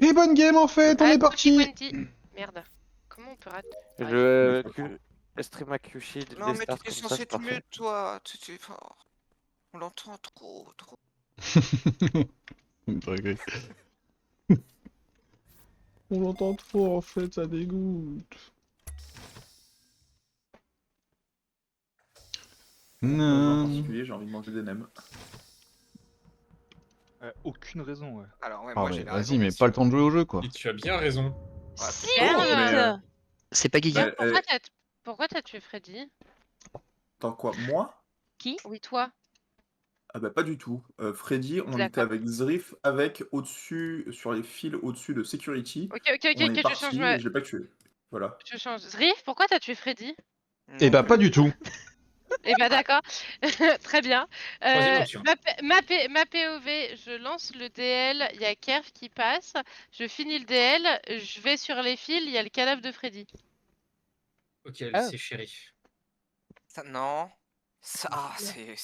Et bonne game en fait, on est parti. 20. Merde. Comment on peut rater? Je stream à Kyushi, Non, les mais stars tu es comme ça, censé c'est être parfait. mute, toi. Oh, on l'entend trop. Dinguerie. On l'entend trop en fait, ça dégoûte. En Non. particulier, j'ai envie de manger des nems. Aucune raison, ouais. Alors, ouais, Ah moi mais j'ai la vas-y, raison, mais messieurs. pas le temps de jouer au jeu quoi. Et tu as bien raison. Ouais, Merde. C'est pas Guigui. Mais, Pourquoi t'as tué Freddy? Attends quoi, moi? Qui? Oui, toi. Ah bah pas du tout. Freddy, on était D'accord. avec Zrif, avec au-dessus, sur les fils au-dessus de Security. Ok, On est je parti change. et je l'ai pas tué. Voilà. Je change. Zrif, pourquoi t'as tué Freddy? Eh bah pas du tout. Eh bah d'accord. Très bien. Troisième option. Ma POV, je lance le DL, il y a Kerf qui passe, je finis le DL, je vais sur les fils, il y a le cadavre de Freddy. Ok, c'est shérif. Ça, non. Ça, c'est...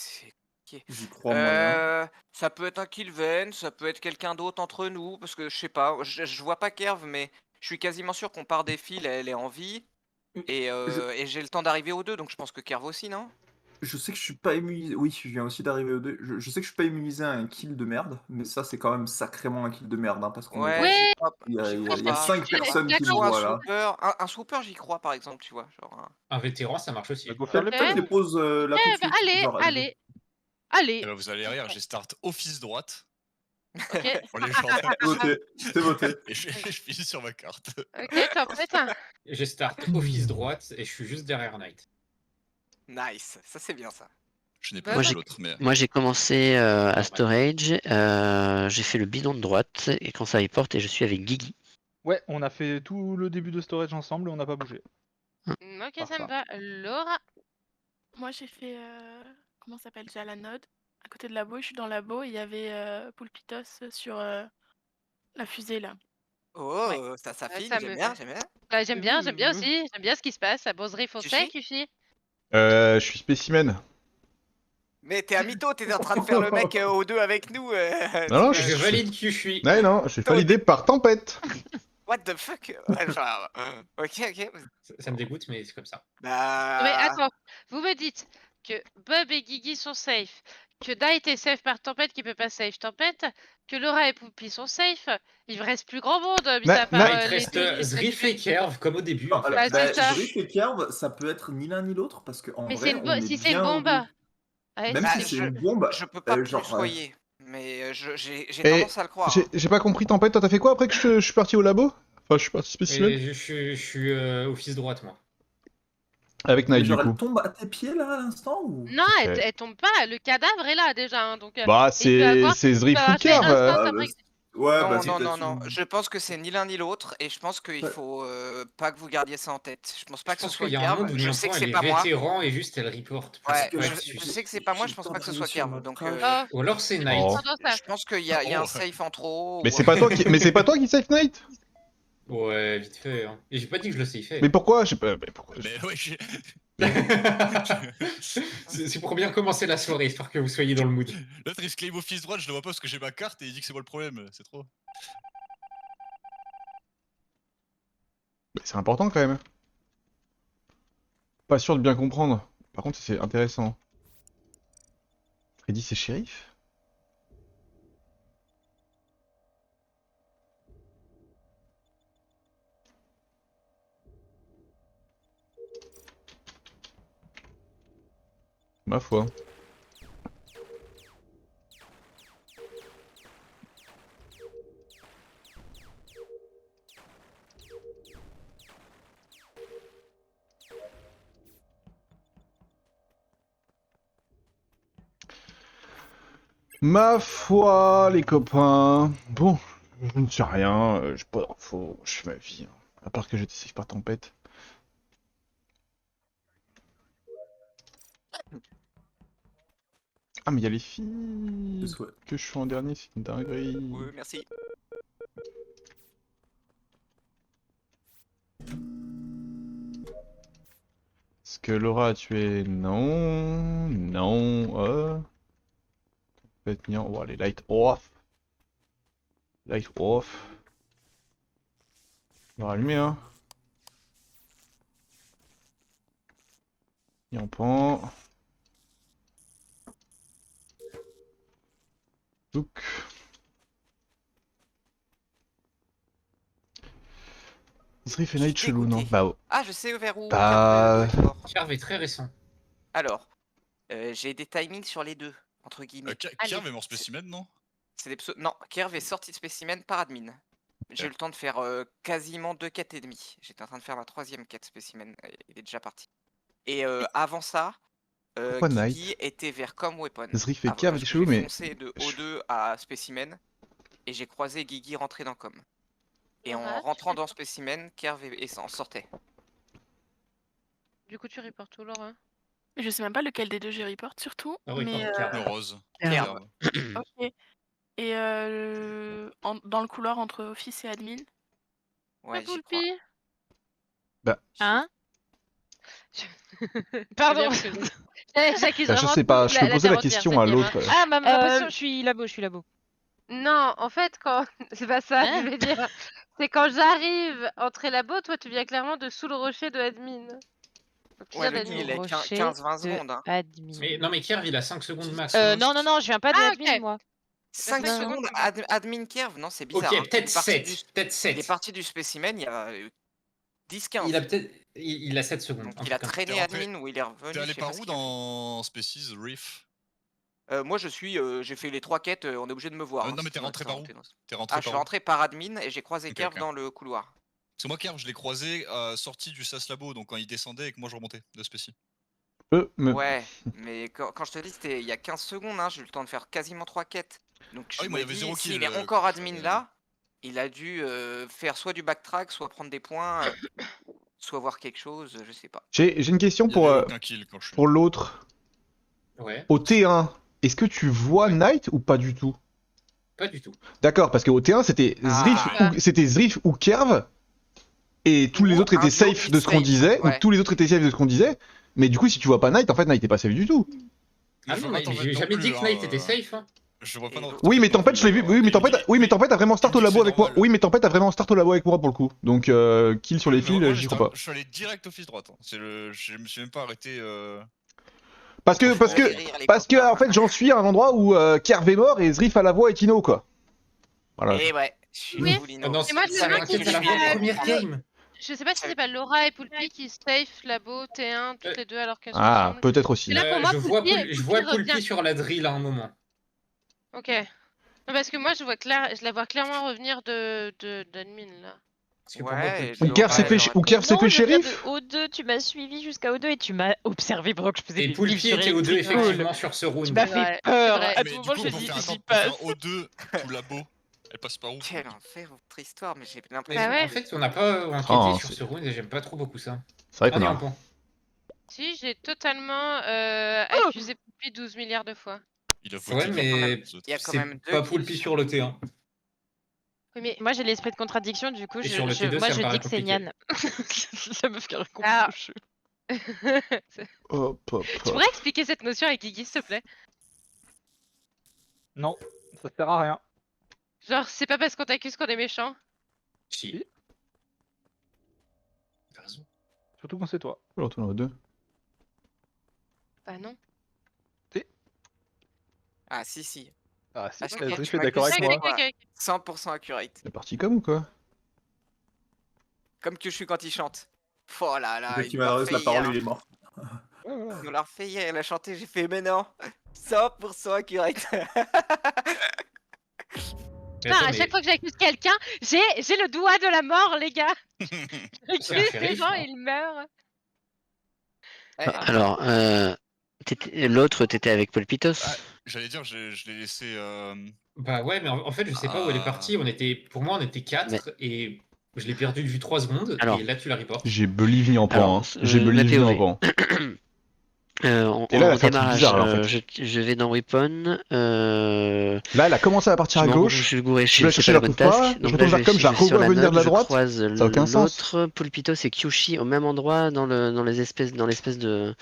J'y crois moyen. Ça peut être un Killven, ça peut être quelqu'un d'autre entre nous, parce que je sais pas, je vois pas Kerv, mais je suis quasiment sûr qu'on part des fils, elle est en vie, et j'ai le temps d'arriver aux deux, donc je pense que Kerv aussi, non? Je sais que je suis pas immunisé. Oui, je viens aussi d'arriver aux deux. Je sais que je suis pas immunisé à un kill de merde, mais ça c'est quand même sacrément un kill de merde, hein, parce qu'on est... Ouais, j'y crois, Il y a, j'y il y crois a- il y a pas. 5 personnes qui me Soit voient un là. swooper, un swooper j'y crois par exemple, tu vois, genre... Un vétéran, ça marche aussi. Go faire le Peut-être Ok. dépose là tout de Bah, suite. allez, genre, allez, Eh allez. ben, vous allez rire, j'ai start office droite Ok, pour les gens. C'est voté. C'est voté. Et je finis sur ma carte. ok, Tempête. J'ai start office droite et je suis juste derrière Knight. Nice, ça c'est bien ça. Je n'ai pas Moi, vu j'ai- l'autre, mais. Moi j'ai commencé à Normal. storage, j'ai fait le bidon de droite et quand ça porte et je suis avec Guigui. Ouais, on a fait tout le début de storage ensemble et on n'a pas bougé. Ok, ça me va. Laura. Moi, j'ai fait. Comment ça s'appelle? J'ai à la node. À côté de labo, je suis dans labo et il y avait Poulpitos sur la fusée là. Oh, Ouais. ça Ouais, s'affine, ça j'aime me- bien, j'aime bien. Bah, j'aime bien aussi, j'aime bien ce qui se passe. Ça boserait faut Kyushi sec, Kyushi. Je suis spécimen. Mais t'es un mytho, t'es en train de faire le mec aux deux avec nous. Non, non, Je valide Kyushi. Ouais, non, je suis validé par Tempête. What the fuck? Ouais, genre, ok. Ça me dégoûte, mais c'est comme ça. Bah... Mais attends, vous me dites que Bob et Guigui sont safe, que Knight est safe par Tempête qui peut pas save Tempête, que Laura et Poupie sont safe, il me reste plus grand monde, mis à part Il te les reste deux- Zrif et Kerv comme au début. Non, En fait. alors, Bah, c'est ça. Zrif et Kerv, ça peut être ni l'un ni l'autre, parce qu'en Mais vrai, c'est on est si c'est une bien bombe. au bout. Ouais, Même Bah, si c'est une bombe, Je peux pas plus genre, soyer, mais j'ai Et tendance à le croire. J'ai pas compris Tempête, toi t'as fait quoi après que je suis parti au labo? Enfin, je suis parti spécimen. Et je suis office droite, moi. Avec Knight du genre, elle coup. tombe à tes pieds là à l'instant ou... Non, Ok. elle tombe pas, le cadavre est là déjà, hein, donc... Bah, il peut avoir- c'est Zrif peut ou avoir fait Kerv. instant Ah, après- Ouais, Non, bah, c'est non, peut-être non. une- Je pense que c'est ni l'un ni l'autre, et je pense qu'il Ouais. faut pas que vous gardiez ça en tête. Je pense pas Je que ce pense soit qu'il y a un monde Kerv. où Je sais que elle c'est est pas moi. vétéran et juste elle reporte. Ouais, que je sais que c'est pas moi, je pense pas que ce soit Kerv. Donc, Oh, Ou alors c'est Knight. Oh. tendance à- je pense qu'il y a un Oh. safe en trop. Mais ou- c'est pas toi qui save Knight? Ouais, vite fait. Hein. Et j'ai pas dit que je le sais Mais pourquoi? J'ai pas. Mais pourquoi? Mais ouais, C'est pour bien commencer la soirée, histoire que vous soyez dans le mood. l'autre il se claim office droite, je le vois pas parce que j'ai ma carte et il dit que c'est moi le problème, c'est trop. Mais c'est important quand même. Pas sûr de bien comprendre. Par contre, c'est intéressant. Freddy, c'est shérif? Ma foi. Ma foi, les copains. Bon, je ne sais rien, j'ai pas d'infos, je fais ma vie. Hein. À part que j'étais safe par Tempête. Ah, mais il y a les filles Ouais. que je suis en dernier, c'est une dinguerie. Oui, merci. Est-ce que Laura a tué? Non. Non. Peut-être bien. Oh, les light off. Light off. On va rallumer, hein. Et on prend. Zouk. Zrif et Night J'ai chelou, non? dégoûté. Bah, oh. Ah, je sais vers où. Bah, Kerv doit être mort. Kerv est très récent. Alors, j'ai des timings sur les deux, entre guillemets. Kerv est mort spécimen, non? Non, Kerv est sorti de spécimen par admin. J'ai eu le temps de faire quasiment 2 quêtes et demie. J'étais en train de faire ma 3e quête spécimen. Il est déjà parti. Et avant ça, Pourquoi Guigui Night était vers Com Weapon. Zrif et Avant, Kerv parce étaient que chelous, j'ai mais. foncé de O2 à spécimen et j'ai croisé Guigui rentrer dans Com. Et en Laura, tu rentrant fais dans quoi? spécimen, Kerv en sortait. Du coup, tu reportes où, Laura? Je sais même pas lequel des deux j'ai report surtout. Ah, Mais report Kerv. Le rose. Kerv. ok. Et dans le couloir entre office et admin. Ouais, Ah, j'y crois. Poulpi. Bah. Hein? Pardon. Pardon. J'accuse Bah, je vraiment sais pas, tout je peux poser la terre question entière, à cette game, l'autre. Ah, ma impression, je suis là-bas, Non, en fait, quand. C'est pas ça que Hein? je veux dire. C'est quand j'arrive entre les labos, toi, tu viens clairement de sous le rocher de admin. Donc, tu Ouais, viens le kill, il d'admin. est Rocher 15-20 de secondes. Hein. admin. Mais, non, mais Kerv, il a 5 secondes max. Non, je viens pas de Ah, admin, ok. moi. 5 cinq secondes, secondes. admin Kerv, non, c'est bizarre. Ok, hein. peut-être Il est parti 7. du- Peut-être Il est 7. parti du spécimen il y a 10-15. Il a peut-être. Il a 7 secondes. Donc un il a truc comme ça. traîné T'es rentré- admin ou il est revenu. T'es allé je sais pas par ce où qu'il a fait. dans Species, Reef? Moi j'ai fait les 3 quêtes, on est obligé de me voir. hein, Non, mais si t'es tu veux rentré te par où? présenter dans ce- T'es rentré Ah, je suis par où? rentré par admin et j'ai croisé Ok, Kerv ok. dans le couloir. Parce que moi, Kerv, je l'ai croisé sorti du SAS Labo, donc quand il descendait et que moi je remontais de Spécie. Ouais, mais quand je te dis c'était il y a 15 secondes, hein, j'ai eu le temps de faire quasiment 3 quêtes. Donc Ah je oui, moi, me il y avait dis, 0 s'il kill, est encore quand admin je- là, il a dû faire soit du backtrack, soit prendre des points, soit voir quelque chose, je sais pas. J'ai une question Il y avait pour, aucun kill quand je suis. pour l'autre. Ouais, Au T1, est-ce que tu vois Knight ou pas du tout? pas du tout. D'accord, parce qu'au T1, c'était Ah. Zrif ou Kerv, et tous les Ou autres un étaient duo safe qui de ce qu'on safe, disait, ouais. ou tous les autres étaient safe de ce qu'on disait, mais du coup, si tu vois pas Knight, en fait, Knight est pas safe du tout. Ah Je non, vois mais pas Tempête j'ai non jamais plus, dit que hein, Knight était safe. Hein. Je vois pas Et dans- l'autre- Oui, mais non Tempête, plus, je l'ai vu. Oui, mais il me Tempête, dit- oui, mais Tempête a vraiment start il au me dit labo que avec c'est moi. normal. Oui, mais Tempête a vraiment start au labo avec moi pour le coup. Donc, kill sur les Ouais, mais fils, moi, j'y j'étais crois pas. Je suis allé direct office droite. Hein. Je me suis même pas arrêté. Parce que, Franchement, parce que, Ça fait rire, les parce que, copains. en fait, j'en suis à un endroit où Kerv est mort et Zrif à la voix et Tino, quoi. Voilà. Et ouais, je suis Oui. Moulino. Ah non, Et moi, je ça veux bien m'inquiète qu'il à la fasse- première game. Je sais pas si c'est pas Laura et Poulpi qui safe labo T1 toutes les deux alors qu'elles sont Ah, ensemble. peut-être aussi. Et là, pour moi, Je vois Poulpi Poulpi revient. sur la drill à un moment. Ok. Non, parce que moi, je la vois clairement revenir d'admin là. Parce que pour Ouais, moi, et Poulpi- Ou Kerv s'est Laura, fait, elle ou Kerv s'est Non, fait je viens de shérif? O2, tu m'as suivi jusqu'à O2 et tu m'as observé pendant que je faisais Et des Poulpi kills sur était aux deux Electric Ball. effectivement sur ce round. Tu m'as C'est fait vrai, peur. c'est vrai. À Mais tout du moment, coup, je me pour dis, faire j'y un passe. O2 tout labo, elle passe par où? Quel enfer votre histoire, mais j'ai Mais l'impression. Bah ouais. en fait, on n'a pas enquêté Ah, sur c'est- ce round et j'aime pas trop beaucoup ça. C'est vrai On qu'on est a. en point. Si, j'ai totalement accusé Poulpi 12 milliards de fois. Il a Ouais, voté mais les autres. Il y a quand c'est même deux pas kills Poulpi sur le T1. Oui, mais Moi, j'ai l'esprit de contradiction, du coup, Et sur le T2, moi, ça me je paraît dis que c'est compliqué. Nian. La meuf qui a compris Ah. le jeu. Hop, hop, Tu hop. pourrais expliquer cette notion à Guigui, s'il te plaît? Non, ça sert à rien. Genre, c'est pas parce qu'on t'accuse qu'on est méchant. Si. T'as raison. Surtout quand c'est toi. On retourne aux deux. Bah non. Ah, si. Ah, si, Ah, c'est ok, Zrif tu est d'accord avec m'accuses, moi. c'est Ok. 100% accurate. C'est parti comme ou quoi? Comme que je suis quand il chante. Oh là là, Dès il qu'il nous l'a m'adresse la refait parole, hier. il est mort. Ouais, voilà. Il nous l'a refait hier, il a chanté, j'ai fait mais non. 100% accurate. Mais Putain, attends, à mais chaque fois que j'accuse quelqu'un, j'ai le doigt de la mort, les gars. C'est un J'accuse les shérif, gens non et ils meurent. Ouais, Alors, l'autre, t'étais avec Polpitos. Ah, j'allais dire, je l'ai laissé. Bah ouais, mais en fait, je sais pas où elle est partie. Pour moi, on était 4 et je l'ai perdu de vue 3 secondes. Alors. Et là, tu la reportes. J'ai Believe Me en pan, Alors, hein. J'ai ma Believe Me en théorie. pan. En Et là, elle a fait un truc démarrage, bizarre, là, en fait. je vais dans Weapon. Là, elle a commencé à partir à gauche. Je suis gouré, Je vais c'est chercher pas la la bonne coupe pas, task. je Donc retourne là, vers comme, je la vais sur revois venir de la note, droite. Je croise Ça a aucun sens. l'autre, Pulpitos et Kyushi au même endroit dans l'espèce de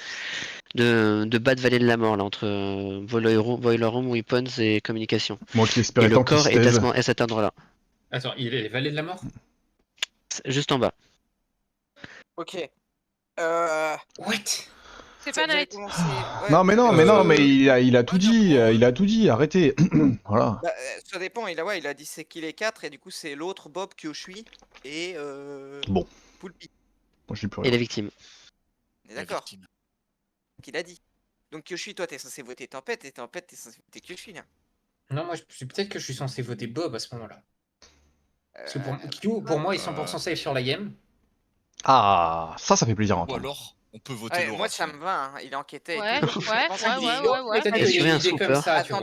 bas de vallée de la mort, là, entre Boiler Room, Weapons et Communication. Moi qui Et espérais le tant qu'il corps se est taise. à cet endroit-là. Attends, il est vallée de la mort? Juste en bas. Ok. What? C'est pas Knight. directement, c'est- ouais, Non, mais non, Euh, mais il a tout dit, arrêtez. Voilà. bah, ça dépend, il a dit c'est qu'il est 4 et du coup c'est l'autre Bob Kyoshui et Bon. Poulpi. Moi, je dis plus Et rien. la victime. On est d'accord. Qu'il a dit. Donc Kyoshui, toi t'es censé voter Tempête et Tempête t'es censé voter Kyoshui là. Non, moi, peut-être que je suis censé voter Bob à ce moment-là. Parce que Euh, pour moi, il est 100% safe sur la game. Ah, ça fait plaisir à Ou entendre. alors, on peut voter ouais, Laura. moi ça sinon. me va, hein, il enquêtait et Ouais, tout. ouais, Je pense qu'il est- ouais. Peut-être Est-ce qu'il qu'il y y a a une un idée comme super ça, tu vois.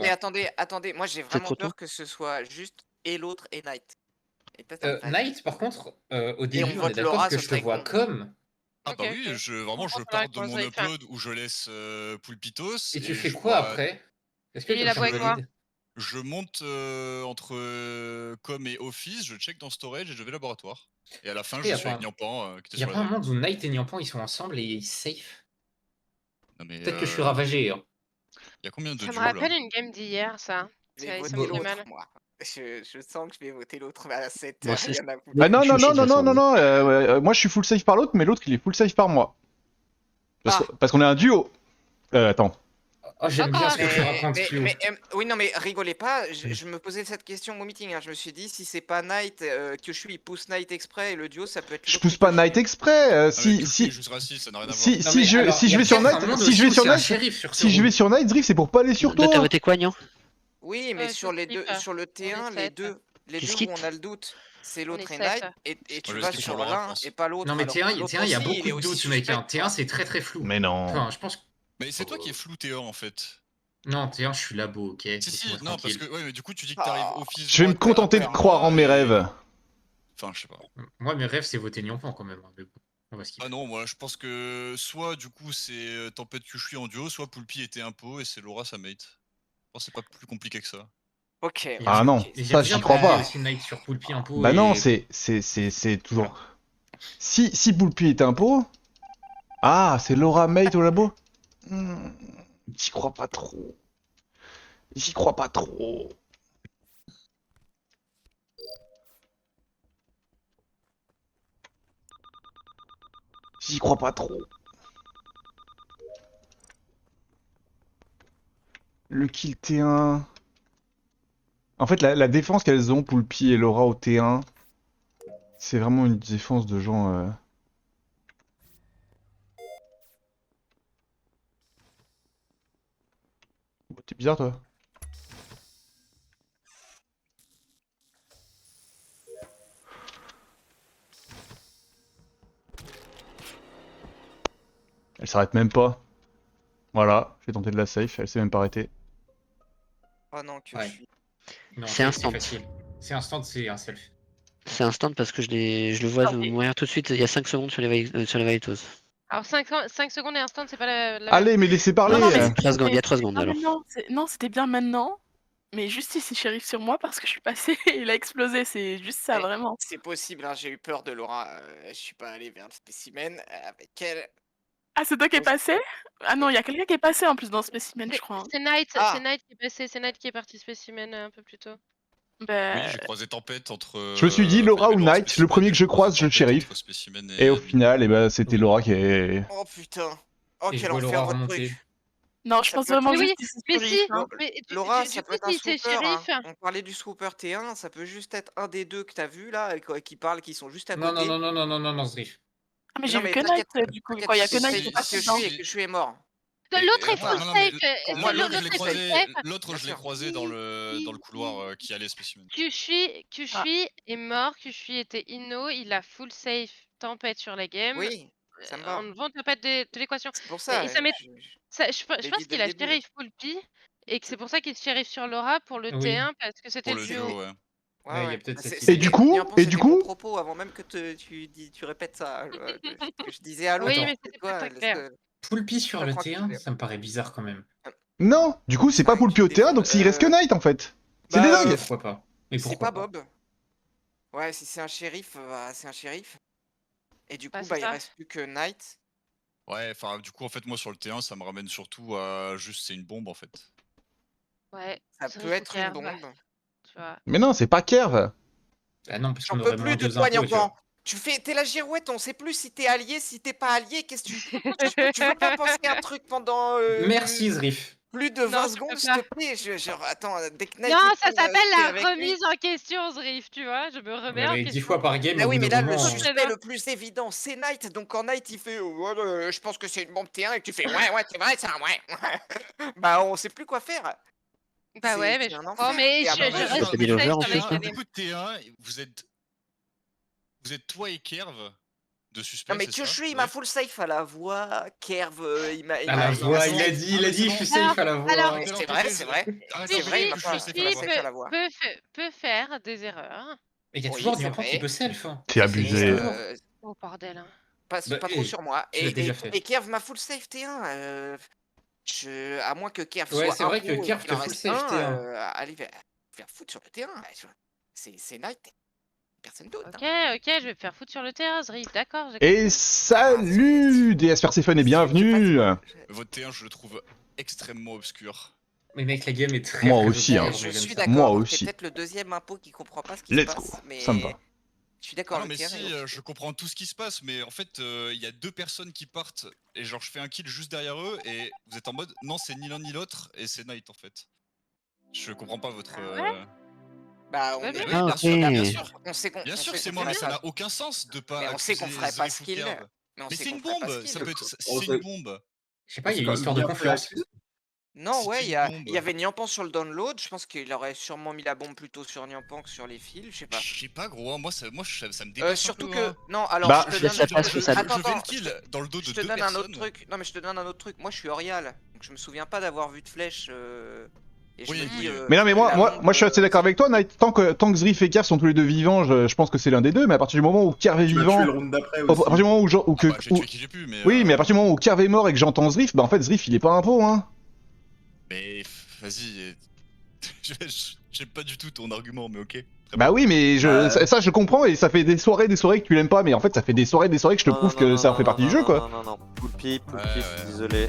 Attendez, moi j'ai vraiment trop tôt. peur que ce soit juste et l'autre et Knight. Et peut-être un Knight. Knight, par contre, au début, on vote est d'accord Laura, que ce je te serait vois con. comme. Ah bah Ok, oui, ok. vraiment, On je prend pars avec de moi, mon vous allez faire. upload où je laisse Pulpitos. Et tu fais je quoi vois- après? Est-ce que Il est là quelqu'un avec moi. valide? Je monte entre Com et Office, je check dans Storage et je vais laboratoire. Et à la fin, Et je y a suis pas avec un- Niampan qui était Il y a sur pas la un drive. monde où Knight et Niampan ils sont ensemble et ils safe. Non mais Peut-être que je suis ravagé. Hein. il y a combien de Ça me duos là rappelle une game d'hier, ça. Je vais Ça voter me fait l'autre, mal. moi. Je sens que je vais voter l'autre à 7 Bon, heures. c'est- Il y en a beaucoup. Ah non, Je non, suis non, aussi, de non, toute non, façon. non, moi je suis full safe par l'autre, mais l'autre il est full safe par moi. Parce qu'on est un duo. Attends. Oh, j'aime bien ce que tu racontes, Kyo. Oui, non, mais rigolez pas. Je me posais cette question au meeting. Hein. Je me suis dit, si c'est pas Knight, Kyoshui il pousse Knight exprès et le duo, ça peut être. Je l'autre pousse et pas Kyoshui. Knight exprès. Ah, mais Si Kyoshui est si juste raciste, ça n'a rien à voir. si Non, si mais je alors, si il y je a vais sur peut-être un Knight, monde si je aussi vais où sur c'est un Knight, shérif sur ce si je vais round. sur Knight, Drift, c'est pour pas aller sur Toi, t'as toi. voté quoi, Nian? Oui, mais sur les deux, sur le T1, On est les sept. deux Tu où skip on a le doute, c'est On l'autre est et Knight, sept. et Moi, tu je vas skip sur sur Laura, je l'un pense. et pas l'autre. Non, mais alors T1, que l'autre il y a aussi, beaucoup est de aussi doutes, mec. suspect, Hein. T1, quoi. c'est très très flou. Mais non. Enfin, je pense. Mais c'est toi qui es flou T1 en fait. Non, T1, je suis labo, ok. Si, Laisse-moi non, parce tranquille. que, ouais, mais du coup, tu dis que t'arrives Ah. Office. Je vais me droite, t'as contenter de peur, croire en mes et- rêves. Enfin, je sais pas. Moi, mes rêves, c'est voter Niampan quand même. Hein, mais bon, on va skipper. Ah non, moi je pense que soit du coup c'est Tempête Kyoshui en duo, soit Poulpi était un pot et c'est Laura sa mate. Je pense que c'est pas plus compliqué que ça. Ok. Et Ah j'ai- non, et j'ai ça bien j'y crois proposé pas. aussi Knight sur Poulpi un pot. Bah non, et- c'est toujours. Si Poulpi est un pot. Ah, c'est Laura Mate au labo. J'y crois pas trop. J'y crois pas trop. J'y crois pas trop. Le kill T1. En fait, la défense qu'elles ont, Poulpi et Laura au T1, c'est vraiment une défense de gens. Oh, t'es bizarre, toi. Elle s'arrête même pas. Voilà, j'ai tenté de la safe, elle s'est même pas arrêtée. Oh non, que Ouais. je suis. Non, C'est instant. facile. C'est instant, c'est un self. C'est instant parce que je le vois Ah oui. mourir tout de suite il y a 5 secondes sur les Valitos. Alors 5 secondes et instant, c'est pas la même. Allez, mais laissez parler. Non, mais Il y a 3 secondes, il y a 3 secondes Non, alors. non, c'était bien maintenant. Mais juste il s'est shérif sur moi parce que je suis passé et il a explosé. C'est juste ça, Mais vraiment. C'est possible, hein, j'ai eu peur de Laura. Je suis pas allé vers le spécimen avec elle. Ah, c'est toi qui es Oui. passé? Ah non, il y a quelqu'un qui est passé en plus dans Spécimen, je crois. Hein. C'est Knight, Ah. c'est Knight qui est passé, c'est Knight qui est parti spécimen un peu plus tôt. Bah, Oui, j'ai croisé Tempête entre. Je me suis dit Laura enfin, ou Laura Knight, Spécimen, le premier que je j'ai croisé croise, je le Tempête shérif. entre Spécimen Et au final, eh ben, c'était Laura qui est. Oh putain. Oh, Et je quel vois enfer Laura votre remonter. truc. non, je Ça pense peut être- vraiment Mais juste oui, qu'il s'est mais shérif, si, hein. mais Laura, du ça coup, peut être un si c'est swooper. Hein. shérif. On parlait du swooper T1, ça peut juste être un des deux que t'as vu là, qui parlent, qui sont juste à Non, côté. non, Zdriff. Ah, mais Non, j'ai vu mais que t'inquiète, Knight du coup, t'inquiète, quand il y a c'est- que Knight c'est qui est parce passé que dedans. je suis mort. L'autre est attends, full non, mais safe. Moi, l'autre, je L'autre l'ai est full croisé, safe. l'autre, je l'ai sûr. croisé dans le couloir qui allait Spécimen. Kyushui est mort, Kyushui était inno, il a full safe tempête sur la game. Oui, ça me va. On vend tempête de l'équation. C'est pour ça. Et ça m'est- je l'ai pense dit dès qu'il le a début. shérif Poulpi et que c'est pour ça qu'il shérif sur Laura pour le Oui. T1 parce que c'était Pour le le duo. duo, ouais. Ouais, Ouais, il y a ouais. peut-être Bah, cette c'est- idée. Et du coup, Niampan, et c'était du mon coup, propos avant même que tu répètes ça. Que je disais à l'autre. Oui, Attends. mais c'était pas très clair. Poulpi sur Pas le tranquille. T1, ça me paraît bizarre quand même. non, du coup, c'est pas Ouais, Poulpi au tu T1, donc défends, s'il reste que Knight en fait. C'est des dingues. Pourquoi pas? Mais C'est pourquoi pas Bob. Ouais, si c'est un shérif, c'est un shérif. Et du coup, Bah, c'est il ça. reste plus que Knight. Ouais, enfin, du coup, en fait, moi sur le T1, ça me ramène surtout à juste c'est une bombe en fait. Ouais. Ça c'est peut vrai être qu'il une y a- bombe. Tu vois. Mais non, c'est pas Kerv. Ah non, parce J'en qu'on peux aurait plus moins de deux toi, impôts, tu vois. Niampan. T'es la girouette, on sait plus si t'es allié, si t'es pas allié. Qu'est-ce que tu veux pas penser un truc pendant Merci Zrif. plus de 20 Non, je secondes, peux s'il te plaît. Genre, attends, dès que Knight Non, il ça tombe, s'appelle t'es la avec lui. remise en question, Zrif, tu vois. Je me remets en Mais question. 10 fois par game, Ah au oui, bout mais d'un là, le moment, suspect le plus évident, c'est Knight. Donc quand Knight il fait je pense que c'est une bombe T1 et que tu fais ouais, c'est vrai, ça, ouais. Bah, on sait plus quoi faire. Bah C'est- ouais, mais c'est je un comprends, enfer. mais Et je à un moment, reste mais safe Lover, en avec fait, les Du coup, T1, vous êtes toi et Kerv de suspect, Non mais c'est ça? Kyushu il m'a full safe à la voix, Kerv il m'a... À la voix, il a dit, je suis safe à la voix. Alors, C'est vrai, c'est vrai. C'est vrai, il m'a pas safe safe à la voix. peut faire des erreurs. Mais il y a Oui, toujours c'est Nyampan qui vrai. peut self. C'est abusé. Oh bordel. Pas Bah, trop sur moi. tu l'as déjà fait. Et Kerv m'a full safe T1. À moins que Kerv Ouais, soit c'est vrai que impro et Kerv qu'il en te full reste safe un, T1. allez faire foutre sur le terrain. C'est Knight. Personne d'autre. Ok, je vais me faire foutre sur le terrain, Zrif, d'accord. j'ai Et compris. salut DS Perséphone et bienvenue. Votre T1, je le trouve extrêmement obscur. Mais mec, la game est très Moi très aussi, obscure, hein. Je mais comme suis ça. Moi d'accord. aussi. C'est peut-être le deuxième impôt qui comprend pas ce qui Let's se passe. go, Mais... ça me va. Je suis d'accord Ah non, avec mais Kerv. si, je comprends tout ce qui se passe, mais en fait, il y a deux personnes qui partent, et genre, je fais un kill juste derrière eux, et vous êtes en mode, non, c'est ni l'un ni l'autre, et c'est Knight, en fait. Je comprends pas votre... Bah, on Ouais, est mais- Ah, bien sûr, ok. bien sûr. On sait qu'on Bien sûr on que sait c'est qu'on moi, mais fait ça pas. n'a aucun sens de pas Mais on sait qu'on accuser ferait pas Zrif ou ce kill. Kerv. Mais on Mais sait c'est qu'on une ferait pas bombe, ce ça kill. peut être... On C'est sait- une bombe. Je sais pas, il y a une quand histoire de bien fait confiance. accuser. Non, C'était ouais, une il bombe. y avait Nyampan sur le download. Je pense qu'il aurait sûrement mis la bombe plutôt sur Nyampan que sur les fils. Je sais pas. Je sais pas, gros, hein, moi, ça me dépasse Surtout un peu, que. hein. Non, alors Bah, je te je donne. laisse la place que ça- Attends, Je fais le attends, kill dans le dos de je te deux donne un autre personnes. truc. Non, mais je te donne un autre truc. Moi, je suis Orial. Donc, je me souviens pas d'avoir vu de flèche. Et je Oui, me dis. oui. Mais non, mais moi, la moi, bombe, moi je suis assez d'accord avec toi, Knight. Tant que Zrif et Kerv sont tous les deux vivants, je pense que c'est l'un des deux. Mais à partir du moment où Kerv est Tu m'as vivant, tué le round d'après à aussi. partir du moment où, Ah bah, j'ai tué qui j'ai pu, mais... oui, mais à partir du moment où Kerv est mort et que j'entends Zrif, bah en fait Zrif il est pas un pot, hein. Mais vas-y, j'aime pas du tout ton argument, mais ok. Bah oui, mais ça je comprends et ça fait des soirées que tu l'aimes pas, mais en fait ça fait des soirées que je te prouve que ça en fait partie du jeu quoi. Non, Poulpi, Ouais. je suis désolé.